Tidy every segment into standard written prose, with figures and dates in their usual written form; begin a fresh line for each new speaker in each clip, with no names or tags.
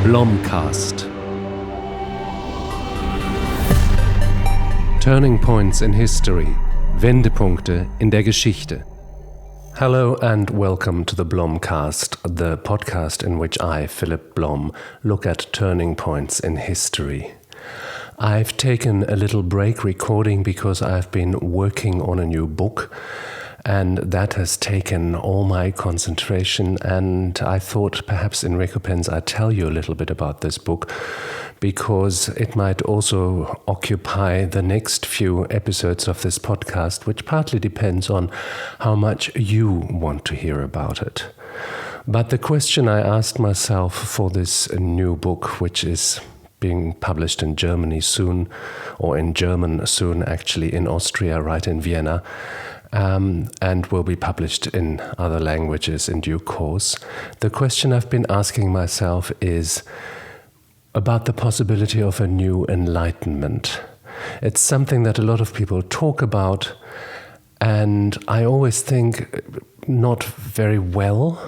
Blomcast. Turning points in history. Wendepunkte in der Geschichte. Hello and welcome to the Blomcast, the podcast in which I, Philip Blom, look at turning points in history. I've taken a little break recording because I've been working on a new book, and that has taken all my concentration, and I thought perhaps in recompense I'd tell you a little bit about this book, because it might also occupy the next few episodes of this podcast, which partly depends on how much you want to hear about it. But the question I asked myself for this new book, which is being published in Germany soon, or in German soon actually, in Austria, right in Vienna, and will be published in other languages in due course. The question I've been asking myself is about the possibility of a new Enlightenment. It's something that a lot of people talk about, and I always think not very well.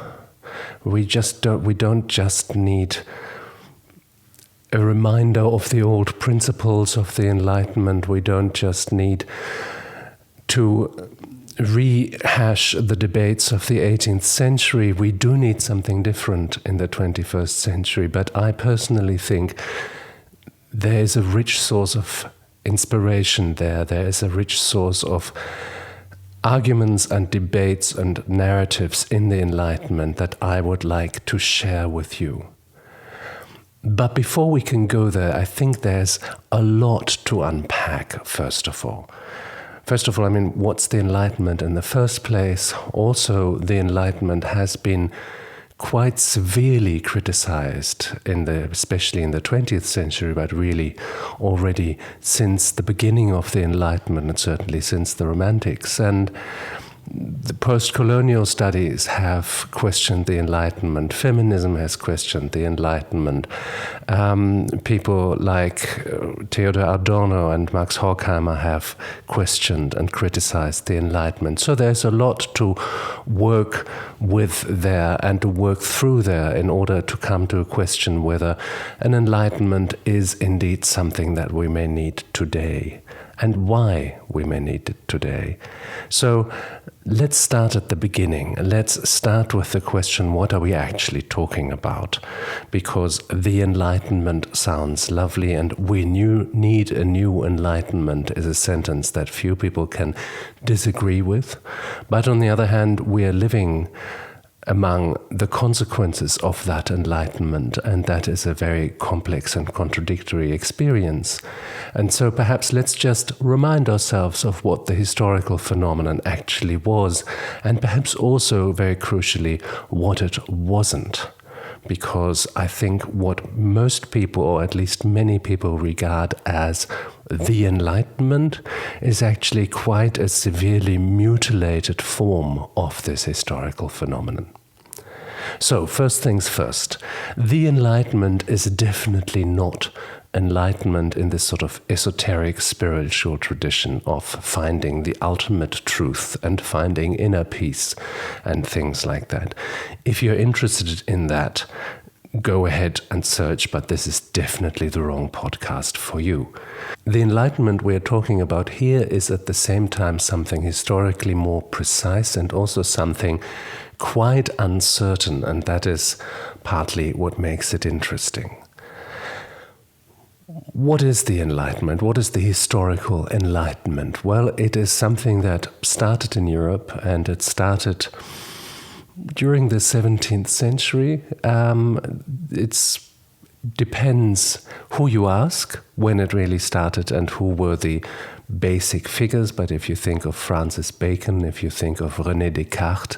We don't just need a reminder of the old principles of the Enlightenment. We don't just need to rehash the debates of the 18th century. We do need something different in the 21st century, but I personally think there is a rich source of inspiration there. There is a rich source of arguments and debates and narratives in the Enlightenment that I would like to share with you. But before we can go there, I think there's a lot to unpack, first of all. First of all, what's the Enlightenment in the first place? Also, the Enlightenment has been quite severely criticized, especially in the 20th century, but really already since the beginning of the Enlightenment, and certainly since the Romantics. And the post-colonial studies have questioned the Enlightenment. Feminism has questioned the Enlightenment. People like Theodor Adorno and Max Horkheimer have questioned and criticized the Enlightenment. So there's a lot to work with there and to work through there in order to come to a question whether an Enlightenment is indeed something that we may need today, and why we may need it today. So let's start at the beginning. Let's start with the question, what are we actually talking about? Because the Enlightenment sounds lovely, and we need a new Enlightenment is a sentence that few people can disagree with. But on the other hand, we are living among the consequences of that Enlightenment, and that is a very complex and contradictory experience. And so perhaps let's just remind ourselves of what the historical phenomenon actually was, and perhaps also, very crucially, what it wasn't. Because I think what most people, or at least many people, regard as the Enlightenment is actually quite a severely mutilated form of this historical phenomenon. So, first things first, the Enlightenment is definitely not enlightenment in this sort of esoteric spiritual tradition of finding the ultimate truth and finding inner peace and things like that. If you're interested in that, go ahead and search, but this is definitely the wrong podcast for you. The Enlightenment we're talking about here is at the same time something historically more precise and also something quite uncertain, and that is partly what makes it interesting. What is the Enlightenment? What is the historical Enlightenment? Well, it is something that started in Europe, and it started during the 17th century. It depends who you ask when it really started and who were the basic figures. But if you think of Francis Bacon, if you think of René Descartes,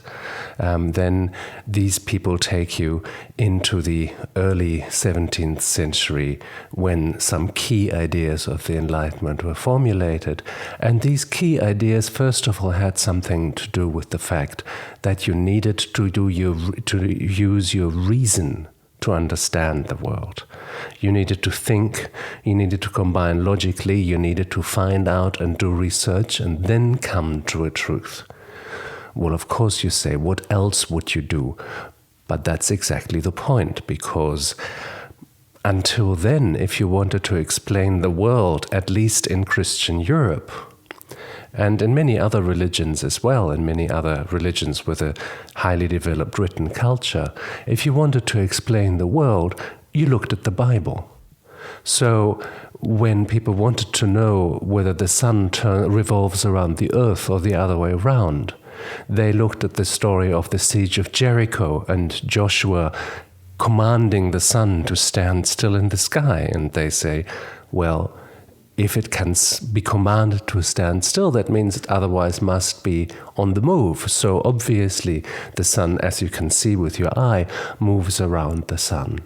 then these people take you into the early 17th century when some key ideas of the Enlightenment were formulated. And these key ideas, first of all, had something to do with the fact that you needed to use your reason to understand the world. You needed to think, you needed to combine logically, you needed to find out and do research and then come to a truth. Well, of course you say, what else would you do? But that's exactly the point, because until then, if you wanted to explain the world, at least in Christian Europe, and in many other religions as well, in many other religions with a highly developed written culture, if you wanted to explain the world, you looked at the Bible. So when people wanted to know whether the sun revolves around the earth or the other way around, they looked at the story of the siege of Jericho and Joshua commanding the sun to stand still in the sky. And they say, well, if it can be commanded to stand still, that means it otherwise must be on the move. So obviously the sun, as you can see with your eye, moves around the sun.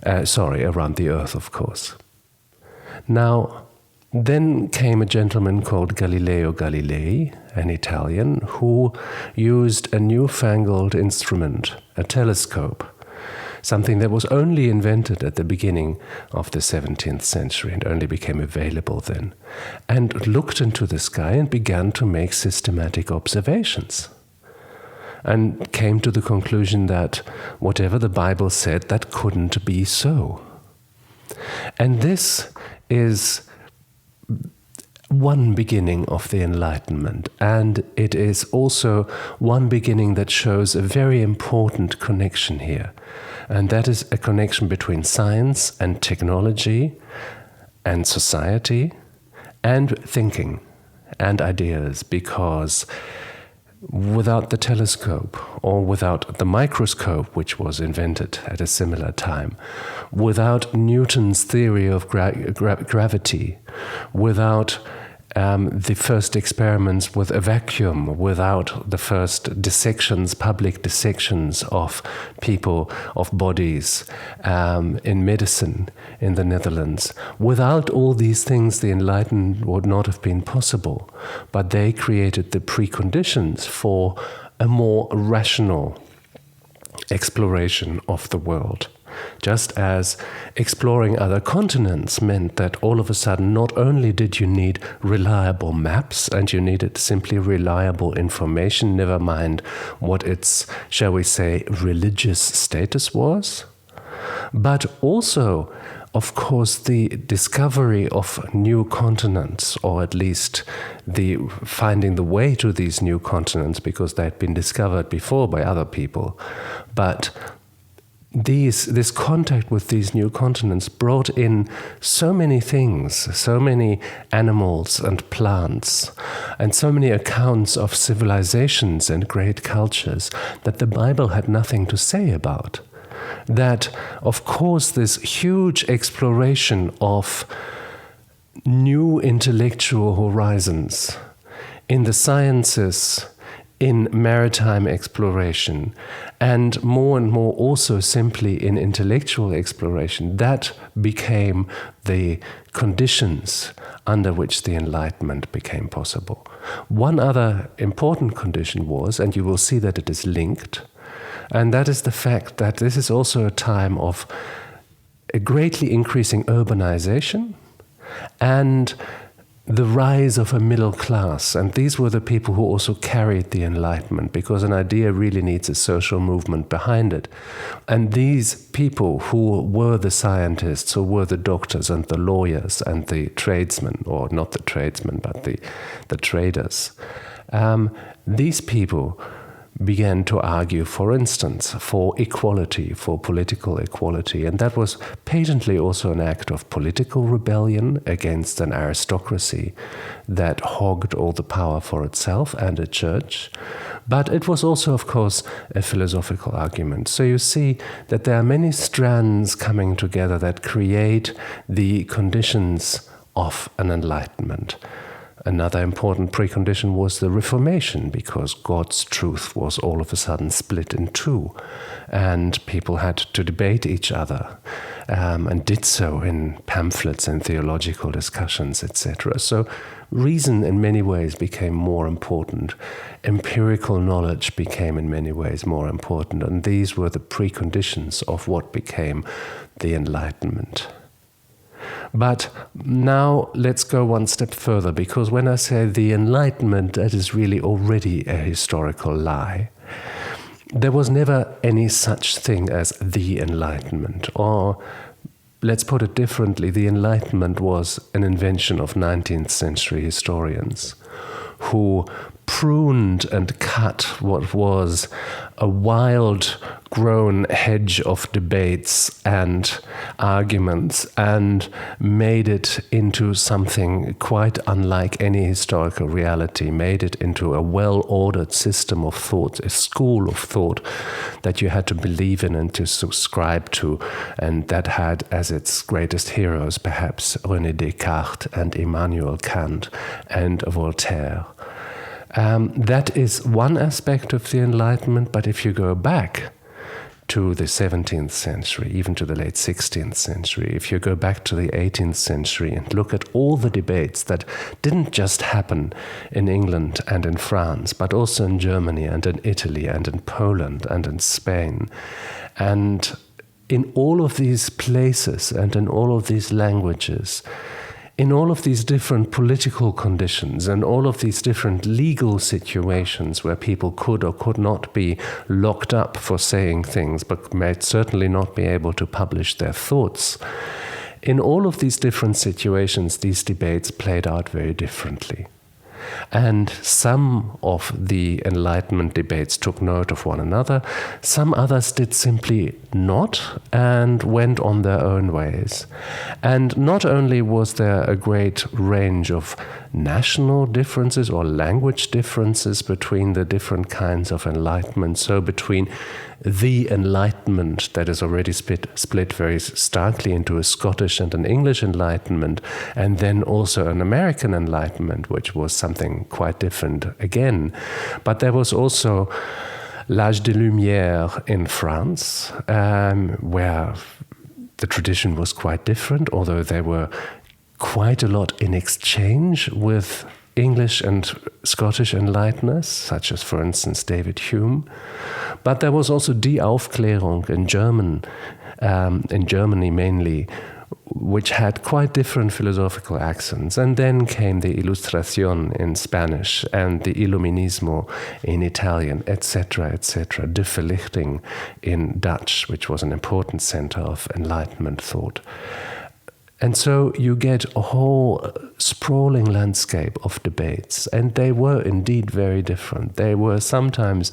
Around the earth, of course. Now, then came a gentleman called Galileo Galilei, an Italian, who used a newfangled instrument, a telescope, something that was only invented at the beginning of the 17th century and only became available then, and looked into the sky and began to make systematic observations, and came to the conclusion that whatever the Bible said, that couldn't be so. And this is one beginning of the Enlightenment, and it is also one beginning that shows a very important connection here, and that is a connection between science and technology and society and thinking and ideas, because without the telescope or without the microscope, which was invented at a similar time, without Newton's theory of gravity, without the first experiments with a vacuum, without the first dissections, public dissections of people, of bodies in medicine in the Netherlands. Without all these things, the Enlightenment would not have been possible. But they created the preconditions for a more rational exploration of the world. Just as exploring other continents meant that all of a sudden not only did you need reliable maps and you needed simply reliable information, never mind what its, shall we say, religious status was, but also, of course, the discovery of new continents, or at least the finding the way to these new continents, because they had been discovered before by other people, but this contact with these new continents brought in so many things, so many animals and plants, and so many accounts of civilizations and great cultures that the Bible had nothing to say about. That, of course, this huge exploration of new intellectual horizons in the sciences, in maritime exploration, and more also simply in intellectual exploration, that became the conditions under which the Enlightenment became possible. One other important condition was, and you will see that it is linked, and that is the fact that this is also a time of a greatly increasing urbanization and the rise of a middle class. And these were the people who also carried the Enlightenment, because an idea really needs a social movement behind it. And these people who were the scientists, who were the doctors and the lawyers and the tradesmen, or not the tradesmen, but the traders, these people began to argue, for instance, for equality, for political equality. And that was patently also an act of political rebellion against an aristocracy that hogged all the power for itself and a church. But it was also, of course, a philosophical argument. So you see that there are many strands coming together that create the conditions of an enlightenment. Another important precondition was the Reformation, because God's truth was all of a sudden split in two, and people had to debate each other, and did so in pamphlets and theological discussions, etc. So reason in many ways became more important. Empirical knowledge became in many ways more important, and these were the preconditions of what became the Enlightenment. But now let's go one step further, because when I say the Enlightenment, that is really already a historical lie. there was never any such thing as the Enlightenment, or let's put it differently, the Enlightenment was an invention of 19th century historians who pruned and cut what was a wild-grown hedge of debates and arguments and made it into something quite unlike any historical reality, made it into a well-ordered system of thought, a school of thought that you had to believe in and to subscribe to, and that had as its greatest heroes perhaps René Descartes and Immanuel Kant and Voltaire. That is one aspect of the Enlightenment, but if you go back to the 17th century, even to the late 16th century, if you go back to the 18th century and look at all the debates that didn't just happen in England and in France, but also in Germany and in Italy and in Poland and in Spain, and in all of these places and in all of these languages, in all of these different political conditions and all of these different legal situations where people could or could not be locked up for saying things, but might certainly not be able to publish their thoughts, in all of these different situations, these debates played out very differently. And some of the Enlightenment debates took note of one another, some others did simply not and went on their own ways. And not only was there a great range of national differences or language differences between the different kinds of Enlightenment, so between the Enlightenment that is already split very starkly into a Scottish and an English Enlightenment, and then also an American Enlightenment, which was something quite different again. But there was also l'âge des Lumières in France, where the tradition was quite different, although there were quite a lot in exchange with English and Scottish enlighteners, such as, for instance, David Hume. But there was also Die Aufklärung in Germany mainly, which had quite different philosophical accents. And then came the Ilustración in Spanish and the Illuminismo in Italian, etc., etc., De Verlichting in Dutch, which was an important center of Enlightenment thought. And so you get a whole sprawling landscape of debates, and they were indeed very different. They were sometimes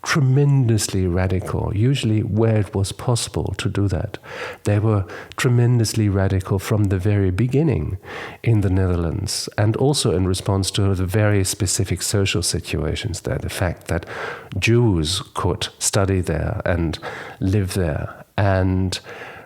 tremendously radical, usually where it was possible to do that. They were tremendously radical from the very beginning in the Netherlands, and also in response to the very specific social situations there, the fact that Jews could study there and live there, and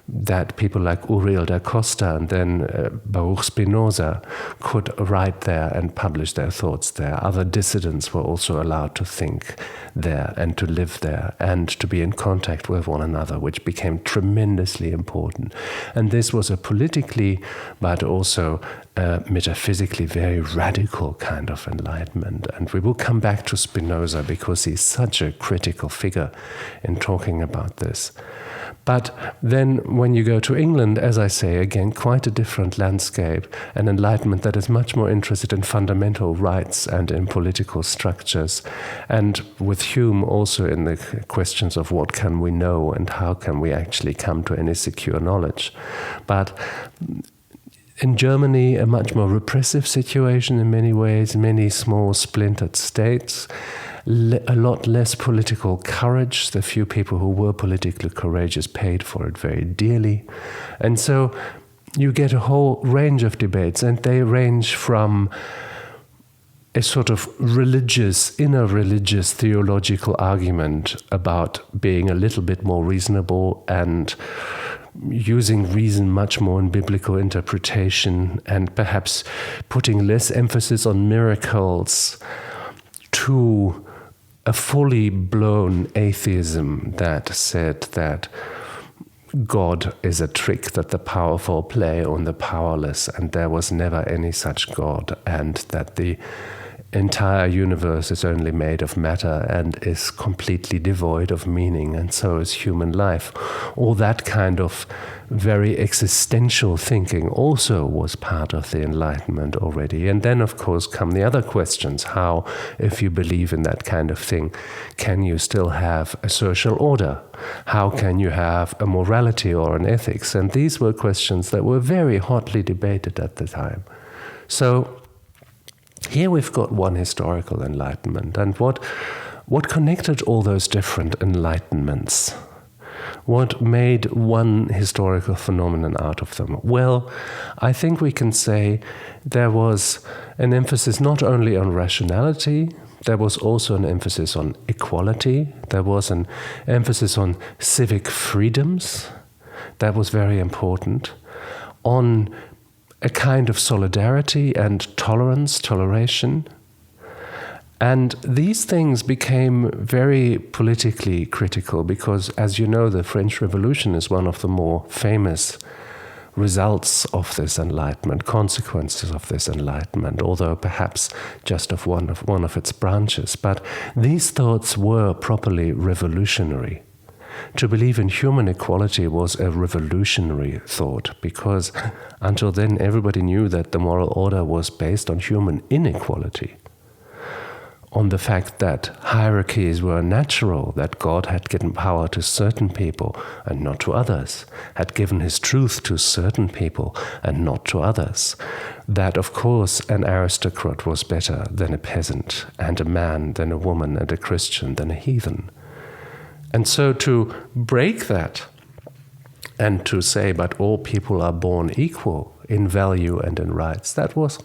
that people like Uriel da Costa and then Baruch Spinoza could write there and publish their thoughts there. Other dissidents were also allowed to think there and to live there and to be in contact with one another, which became tremendously important. And this was a politically, but also metaphysically very radical kind of enlightenment. And we will come back to Spinoza because he's such a critical figure in talking about this. But then when you go to England, as I say, again, quite a different landscape, an enlightenment that is much more interested in fundamental rights and in political structures, and with Hume also in the questions of what can we know and how can we actually come to any secure knowledge. But in Germany, a much more repressive situation in many ways, many small splintered states, a lot less political courage. The few people who were politically courageous paid for it very dearly. And so you get a whole range of debates, and they range from a sort of inner religious theological argument about being a little bit more reasonable and using reason much more in biblical interpretation and perhaps putting less emphasis on miracles, to a fully blown atheism that said that God is a trick that the powerful play on the powerless, and there was never any such God, and that the entire universe is only made of matter and is completely devoid of meaning, and so is human life. All that kind of very existential thinking also was part of the Enlightenment already. And then, of course, come the other questions. How, if you believe in that kind of thing, can you still have a social order? How can you have a morality or an ethics? And these were questions that were very hotly debated at the time. So here we've got one historical enlightenment. And what connected all those different enlightenments? What made one historical phenomenon out of them? Well, I think we can say there was an emphasis not only on rationality, there was also an emphasis on equality, there was an emphasis on civic freedoms, that was very important, on a kind of solidarity and toleration. And these things became very politically critical because, as you know, the French Revolution is one of the more famous results of this enlightenment, consequences of this enlightenment, although perhaps just of one of its branches. But these thoughts were properly revolutionary. To believe in human equality was a revolutionary thought, because until then everybody knew that the moral order was based on human inequality, on the fact that hierarchies were natural, that God had given power to certain people and not to others, had given his truth to certain people and not to others, that of course an aristocrat was better than a peasant, and a man than a woman, and a Christian than a heathen. And so to break that and to say, but all people are born equal in value and in rights, that was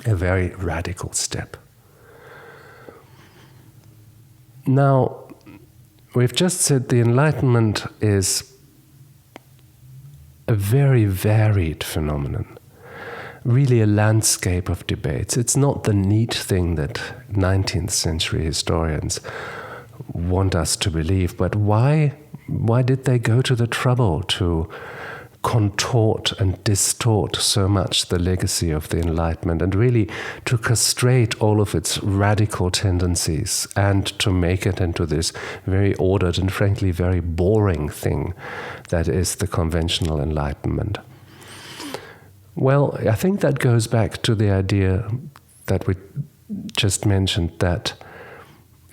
a very radical step. Now, we've just said the Enlightenment is a very varied phenomenon, really a landscape of debates. It's not the neat thing that 19th century historians want us to believe, but why did they go to the trouble to contort and distort so much the legacy of the Enlightenment, and really to castrate all of its radical tendencies and to make it into this very ordered and frankly very boring thing that is the conventional Enlightenment? Well, I think that goes back to the idea that we just mentioned, that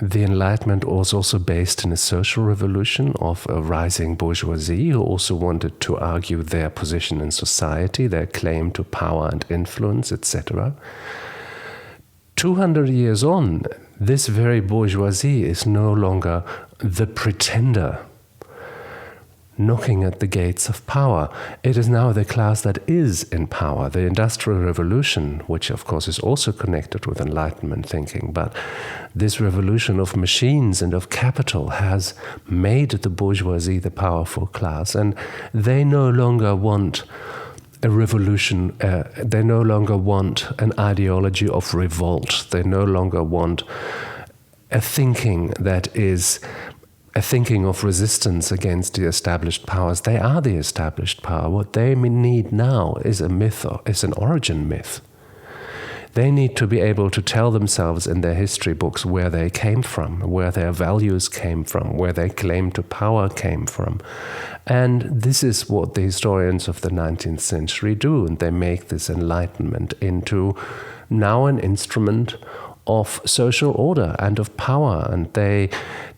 the Enlightenment was also based in a social revolution of a rising bourgeoisie who also wanted to argue their position in society, their claim to power and influence, etc. 200 years on, this very bourgeoisie is no longer the pretender knocking at the gates of power. It is now the class that is in power. The Industrial Revolution, which of course is also connected with Enlightenment thinking, but this revolution of machines and of capital has made the bourgeoisie the powerful class, and they no longer want a revolution, they no longer want an ideology of revolt, they no longer want a thinking that is a thinking of resistance against the established powers. They are the established power. What they need now is a myth, is an origin myth. They need to be able to tell themselves in their history books where they came from, where their values came from, where their claim to power came from. And this is what the historians of the 19th century do, and they make this Enlightenment into now an instrument of social order and of power, and they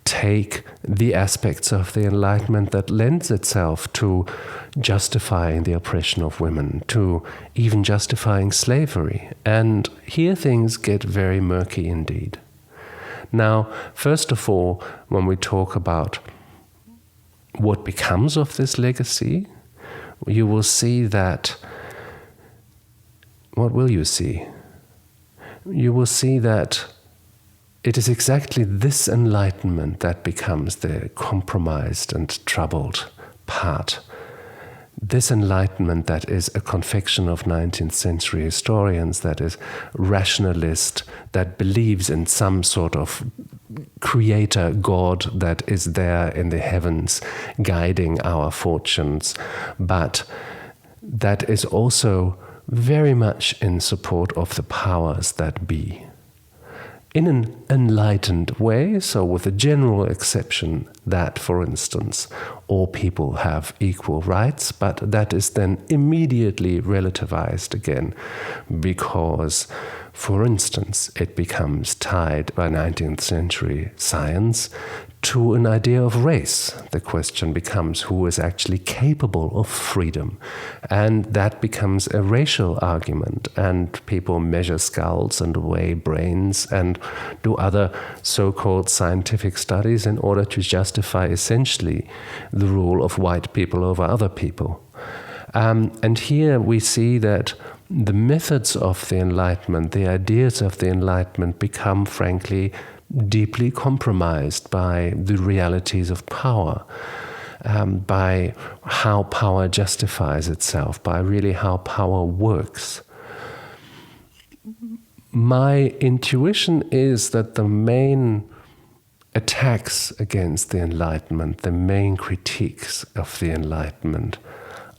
take the aspects of the Enlightenment that lends itself to justifying the oppression of women, to even justifying slavery. And here things get very murky indeed. Now, first of all, when we talk about what becomes of this legacy, you will see that, what will you see? You will see that it is exactly this Enlightenment that becomes the compromised and troubled part. This Enlightenment that is a confection of 19th century historians, that is rationalist, that believes in some sort of creator God that is there in the heavens guiding our fortunes, but that is also very much in support of the powers that be. In an enlightened way, so with a general exception that, for instance, all people have equal rights, but that is then immediately relativized again because, for instance, it becomes tied by 19th century science to an idea of race. The question becomes who is actually capable of freedom. And that becomes a racial argument. And people measure skulls and weigh brains and do other so-called scientific studies in order to justify essentially the rule of white people over other people. And here we see that the methods of the Enlightenment, the ideas of the Enlightenment become, frankly, deeply compromised by the realities of power, by how power justifies itself, by really how power works. My intuition is that the main attacks against the Enlightenment, the main critiques of the Enlightenment,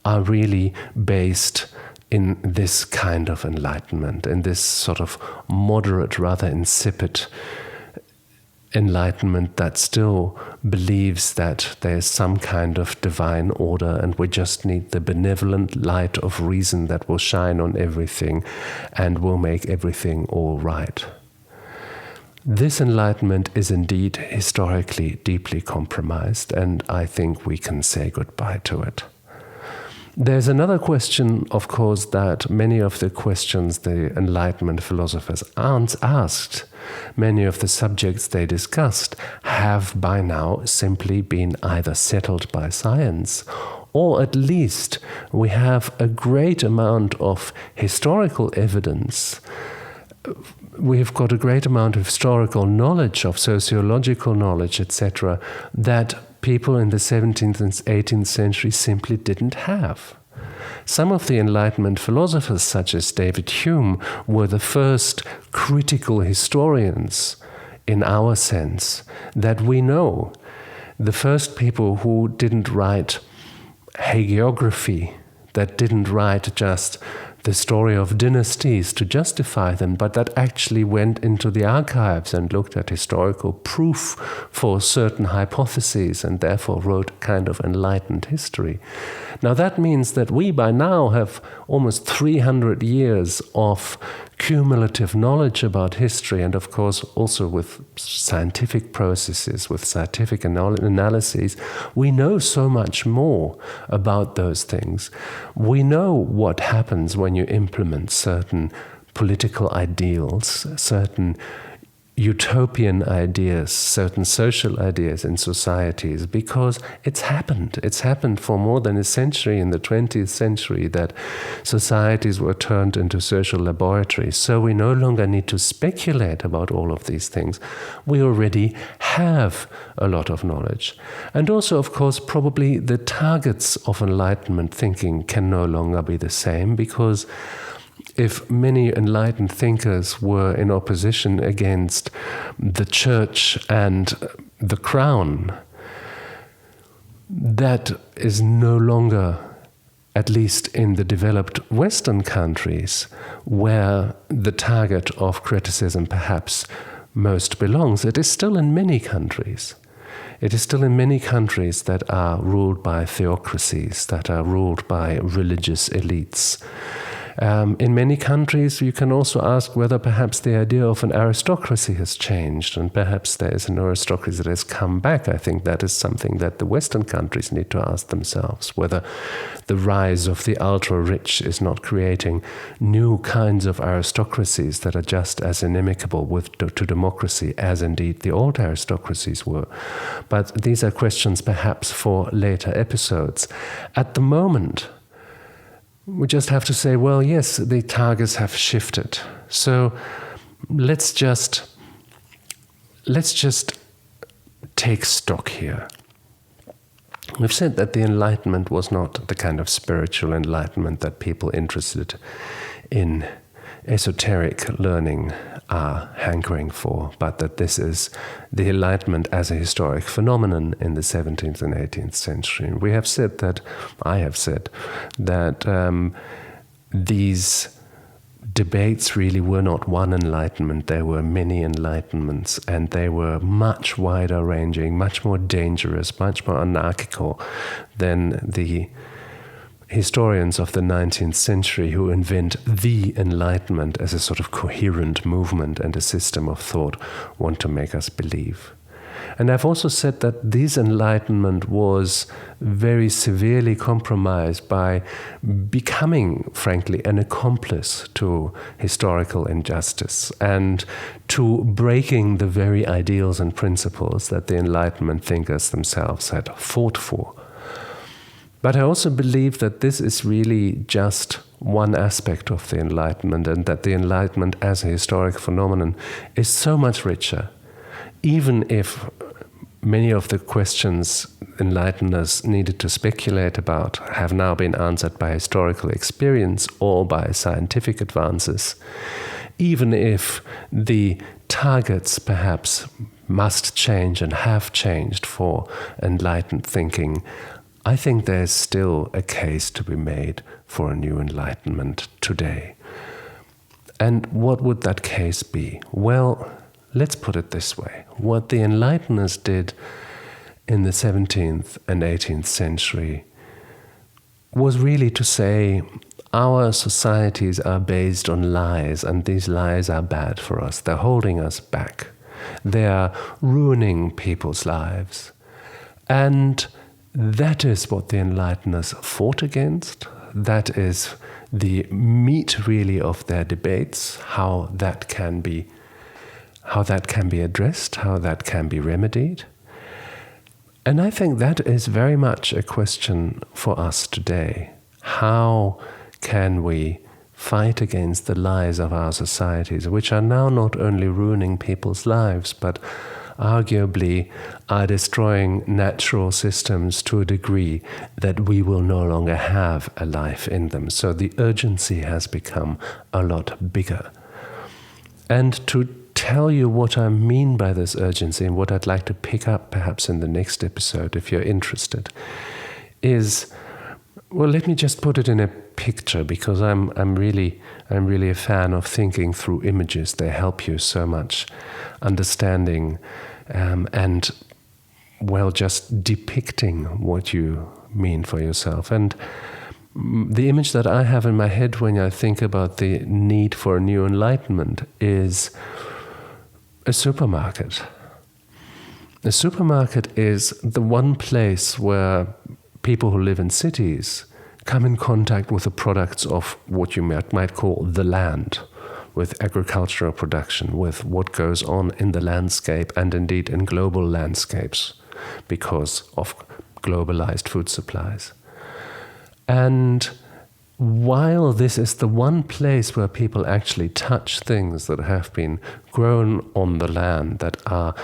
are really based in this kind of Enlightenment, in this sort of moderate, rather insipid Enlightenment that still believes that there is some kind of divine order and we just need the benevolent light of reason that will shine on everything and will make everything all right. This Enlightenment is indeed historically deeply compromised, and I think we can say goodbye to it. There's another question, of course, that many of the questions the Enlightenment philosophers asked, many of the subjects they discussed, have by now simply been either settled by science, or at least we have a great amount of historical evidence. We've got a great amount of historical knowledge, of sociological knowledge, etc., that people in the 17th and 18th century simply didn't have. Some of the Enlightenment philosophers, such as David Hume, were the first critical historians, in our sense, that we know. The first people who didn't write hagiography, that didn't write just the story of dynasties to justify them, but that actually went into the archives and looked at historical proof for certain hypotheses and therefore wrote a kind of enlightened history. Now that means that we by now have almost 300 years of cumulative knowledge about history, and of course also with scientific processes, with scientific analyses, we know so much more about those things. We know what happens when you implement certain political ideals, certain utopian ideas, certain social ideas in societies, because it's happened. It's happened for more than a century in the 20th century that societies were turned into social laboratories. So we no longer need to speculate about all of these things. We already have a lot of knowledge. And also, of course, probably the targets of Enlightenment thinking can no longer be the same, because if many enlightened thinkers were in opposition against the church and the crown, that is no longer, at least in the developed Western countries, where the target of criticism perhaps most belongs. It is still in many countries. It is still in many countries that are ruled by theocracies, that are ruled by religious elites. In many countries, you can also ask whether perhaps the idea of an aristocracy has changed, and perhaps there is an aristocracy that has come back. I think that is something that the Western countries need to ask themselves, whether the rise of the ultra-rich is not creating new kinds of aristocracies that are just as inimical to democracy as indeed the old aristocracies were. But these are questions perhaps for later episodes. At the moment, we just have to say, well, yes, the targets have shifted. So let's just take stock here. We've said that the Enlightenment was not the kind of spiritual enlightenment that people interested in esoteric learning are hankering for, but that this is the Enlightenment as a historic phenomenon in the 17th and 18th century. We have said that, I have said, that these debates really were not one enlightenment, there were many enlightenments, and they were much wider ranging, much more dangerous, much more anarchical than the historians of the 19th century who invent the Enlightenment as a sort of coherent movement and a system of thought want to make us believe. And I've also said that this Enlightenment was very severely compromised by becoming, frankly, an accomplice to historical injustice and to breaking the very ideals and principles that the Enlightenment thinkers themselves had fought for. But I also believe that this is really just one aspect of the Enlightenment, and that the Enlightenment as a historic phenomenon is so much richer. Even if many of the questions enlighteners needed to speculate about have now been answered by historical experience or by scientific advances, even if the targets perhaps must change and have changed for enlightened thinking, I think there's still a case to be made for a new Enlightenment today. And what would that case be? Well, let's put it this way. What the Enlighteners did in the 17th and 18th century was really to say our societies are based on lies, and these lies are bad for us. They're holding us back. They are ruining people's lives. And that is what the Enlighteners fought against. That is the meat, really, of their debates, how that can be addressed, how that can be remedied. And I think that is very much a question for us today. How can we fight against the lies of our societies, which are now not only ruining people's lives, but arguably are destroying natural systems to a degree that we will no longer have a life in them. So the urgency has become a lot bigger. And to tell you what I mean by this urgency, and what I'd like to pick up perhaps in the next episode if you're interested, is, well, let me just put it in a picture, because I'm really a fan of thinking through images. They help you so much understanding and, well, just depicting what you mean for yourself. And the image that I have in my head when I think about the need for a new Enlightenment is a supermarket. A supermarket is the one place where people who live in cities come in contact with the products of what you might call the land, with agricultural production, with what goes on in the landscape and indeed in global landscapes because of globalized food supplies. And while this is the one place where people actually touch things that have been grown on the land, that are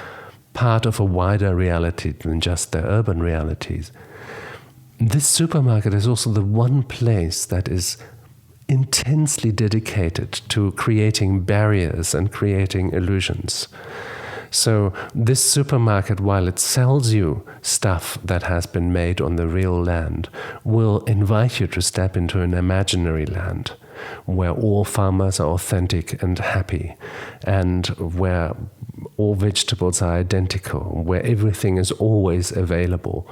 part of a wider reality than just their urban realities, this supermarket is also the one place that is intensely dedicated to creating barriers and creating illusions. So this supermarket, while it sells you stuff that has been made on the real land, will invite you to step into an imaginary land where all farmers are authentic and happy, and where all vegetables are identical, where everything is always available,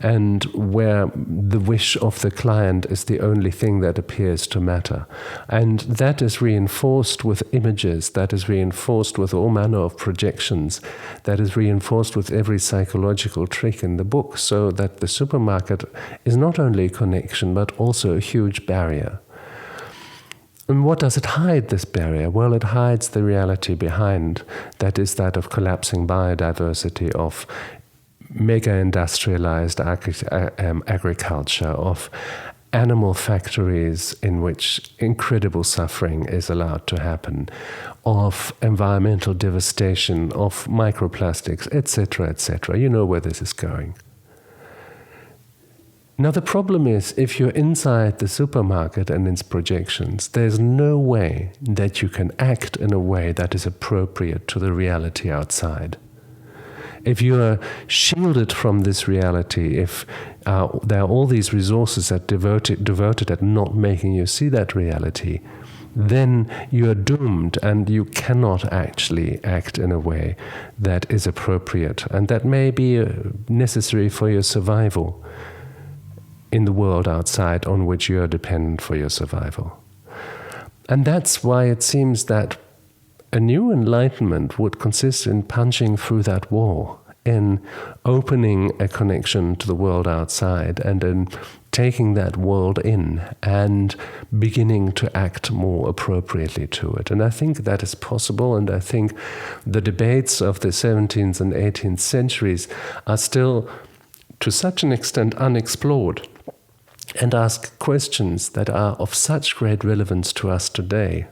and where the wish of the client is the only thing that appears to matter. And that is reinforced with images, that is reinforced with all manner of projections, that is reinforced with every psychological trick in the book, so that the supermarket is not only a connection, but also a huge barrier. And what does it hide, this barrier? Well, it hides the reality behind. That is that of collapsing biodiversity, of mega-industrialized agriculture, of animal factories in which incredible suffering is allowed to happen, of environmental devastation, of microplastics, etc., etc. You know where this is going. Now, the problem is, if you're inside the supermarket and its projections, there's no way that you can act in a way that is appropriate to the reality outside. If you are shielded from this reality, if there are all these resources that devoted at not making you see that reality, then you are doomed and you cannot actually act in a way that is appropriate and that may be necessary for your survival in the world outside on which you are dependent for your survival. And that's why it seems that a new enlightenment would consist in punching through that wall, in opening a connection to the world outside and in taking that world in and beginning to act more appropriately to it. And I think that is possible, and I think the debates of the 17th and 18th centuries are still to such an extent unexplored and ask questions that are of such great relevance to us today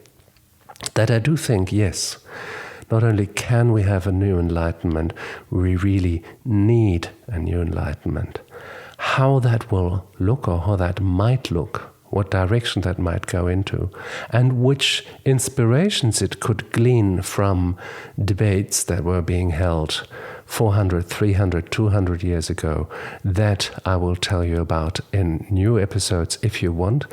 that I do think, yes, not only can we have a new enlightenment, we really need a new enlightenment. How that will look or how that might look, what direction that might go into, and which inspirations it could glean from debates that were being held 400, 300, 200 years ago, that I will tell you about in new episodes if you want.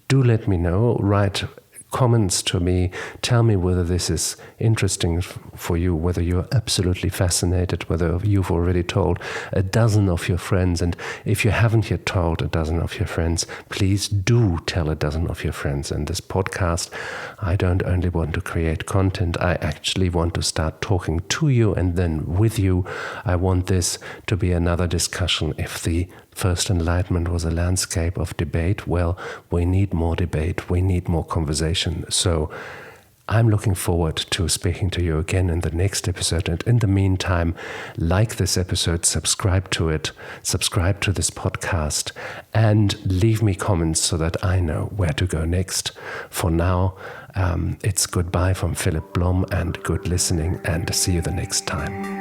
Do let me know, write comments to me, tell me whether this is interesting for you, whether you're absolutely fascinated, whether you've already told a dozen of your friends, and if you haven't yet told a dozen of your friends, please do tell a dozen of your friends. In this podcast, I don't only want to create content, I actually want to start talking to you and then with you. I want this to be another discussion. If the First Enlightenment was a landscape of debate, well, we need more debate, we need more conversation. So I'm looking forward to speaking to you again in the next episode. And in the meantime, like this episode, subscribe to it, subscribe to this podcast, and leave me comments so that I know where to go next. For now, it's goodbye from Philip Blom and good listening, and see you the next time.